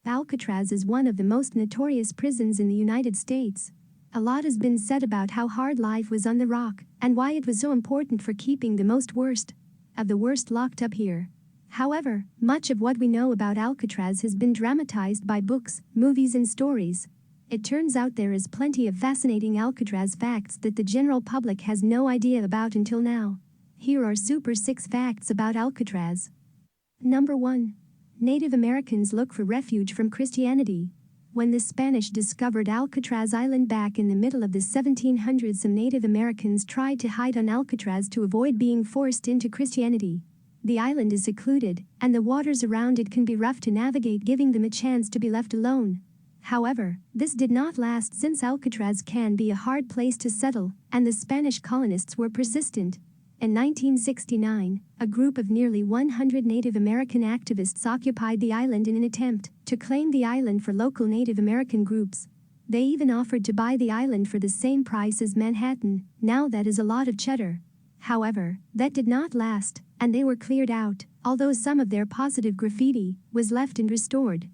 Alcatraz is one of the most notorious prisons in the United States. A lot has been said about how hard life was on the rock and why it was so important for keeping the most worst of the worst locked up here. However, much of what we know about Alcatraz has been dramatized by books, movies and stories. It turns out there is plenty of fascinating Alcatraz facts that the general public has no idea about until now. Here are Super 6 facts about Alcatraz. Number 1. Native Americans look for refuge from Christianity. When the Spanish discovered Alcatraz Island back in the middle of the 1700s, some Native Americans tried to hide on Alcatraz to avoid being forced into Christianity. The island is secluded, and the waters around it can be rough to navigate, giving them a chance to be left alone. However, this did not last, since Alcatraz can be a hard place to settle, and the Spanish colonists were persistent. In 1969, a group of nearly 100 Native American activists occupied the island in an attempt to claim the island for local Native American groups. They even offered to buy the island for the same price as Manhattan. Now that is a lot of cheddar. However, that did not last, and they were cleared out, although some of their positive graffiti was left and restored.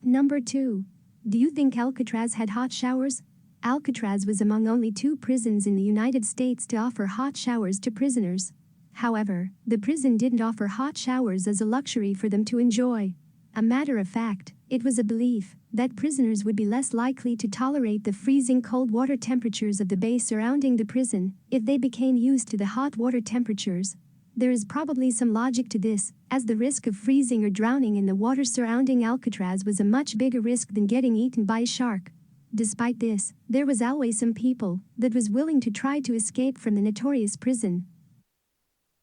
Number 2. Do you think Alcatraz had hot showers? Alcatraz was among only 2 prisons in the United States to offer hot showers to prisoners. However, the prison didn't offer hot showers as a luxury for them to enjoy. A matter of fact, it was a belief that prisoners would be less likely to tolerate the freezing cold water temperatures of the bay surrounding the prison if they became used to the hot water temperatures. There is probably some logic to this, as the risk of freezing or drowning in the water surrounding Alcatraz was a much bigger risk than getting eaten by a shark. Despite this, there was always some people that was willing to try to escape from the notorious prison.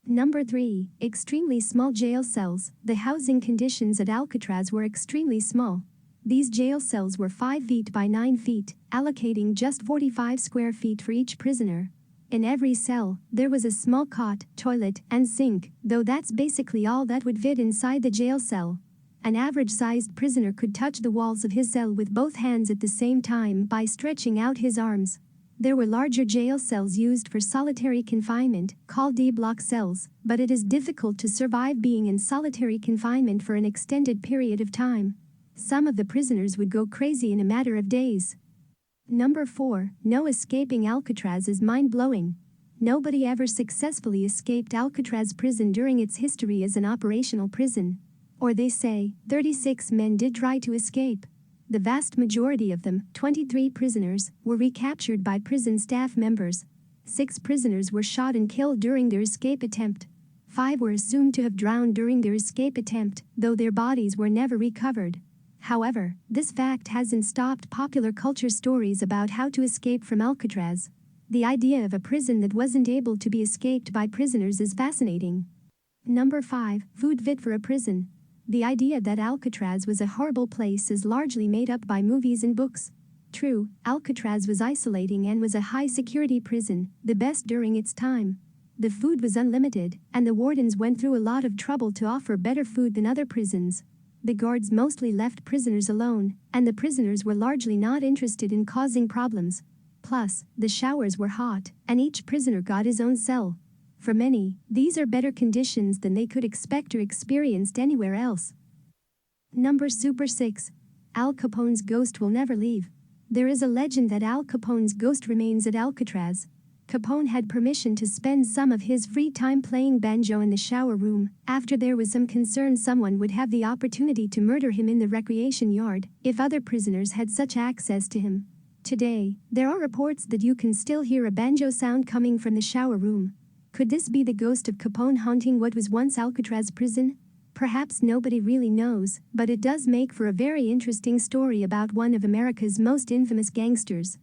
Number 3. Extremely small jail cells. The housing conditions at Alcatraz were extremely small. These jail cells were 5 feet by 9 feet, allocating just 45 square feet for each prisoner. In every cell, there was a small cot, toilet, and sink, though that's basically all that would fit inside the jail cell. An average-sized prisoner could touch the walls of his cell with both hands at the same time by stretching out his arms. There were larger jail cells used for solitary confinement, called D-block cells, but it is difficult to survive being in solitary confinement for an extended period of time. Some of the prisoners would go crazy in a matter of days. Number 4. No escaping Alcatraz is mind-blowing. Nobody ever successfully escaped Alcatraz prison during its history as an operational prison. Or they say, 36 men did try to escape. The vast majority of them, 23 prisoners, were recaptured by prison staff members. 6 prisoners were shot and killed during their escape attempt. 5 were assumed to have drowned during their escape attempt, though their bodies were never recovered. However, this fact hasn't stopped popular culture stories about how to escape from Alcatraz. The idea of a prison that wasn't able to be escaped by prisoners is fascinating. Number 5. Food fit for a prison. The idea that Alcatraz was a horrible place is largely made up by movies and books. True, Alcatraz was isolating and was a high-security prison, the best during its time. The food was unlimited, and the wardens went through a lot of trouble to offer better food than other prisons. The guards mostly left prisoners alone, and the prisoners were largely not interested in causing problems. Plus, the showers were hot, and each prisoner got his own cell. For many, these are better conditions than they could expect or experienced anywhere else. Number Super 6. Al Capone's ghost will never leave. There is a legend that Al Capone's ghost remains at Alcatraz. Capone had permission to spend some of his free time playing banjo in the shower room, after there was some concern someone would have the opportunity to murder him in the recreation yard if other prisoners had such access to him. Today, there are reports that you can still hear a banjo sound coming from the shower room. Could this be the ghost of Capone haunting what was once Alcatraz prison? Perhaps nobody really knows, but it does make for a very interesting story about one of America's most infamous gangsters.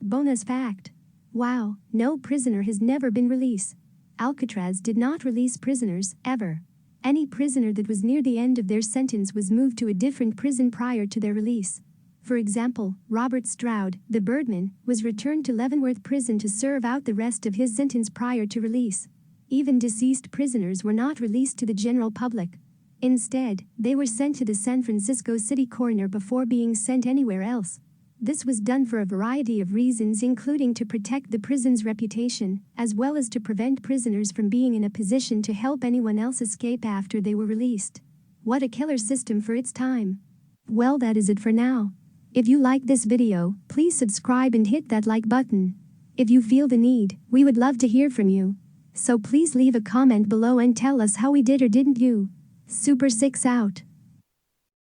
Bonus fact. Wow, no prisoner has never been released. Alcatraz did not release prisoners, ever. Any prisoner that was near the end of their sentence was moved to a different prison prior to their release. For example, Robert Stroud, the Birdman, was returned to Leavenworth Prison to serve out the rest of his sentence prior to release. Even deceased prisoners were not released to the general public. Instead, they were sent to the San Francisco City Coroner before being sent anywhere else. This was done for a variety of reasons, including to protect the prison's reputation, as well as to prevent prisoners from being in a position to help anyone else escape after they were released. What a killer system for its time. Well, that is it for now. If you like this video, please subscribe and hit that like button. If you feel the need, we would love to hear from you. So please leave a comment below and tell us how we did or didn't you. Super 6 out.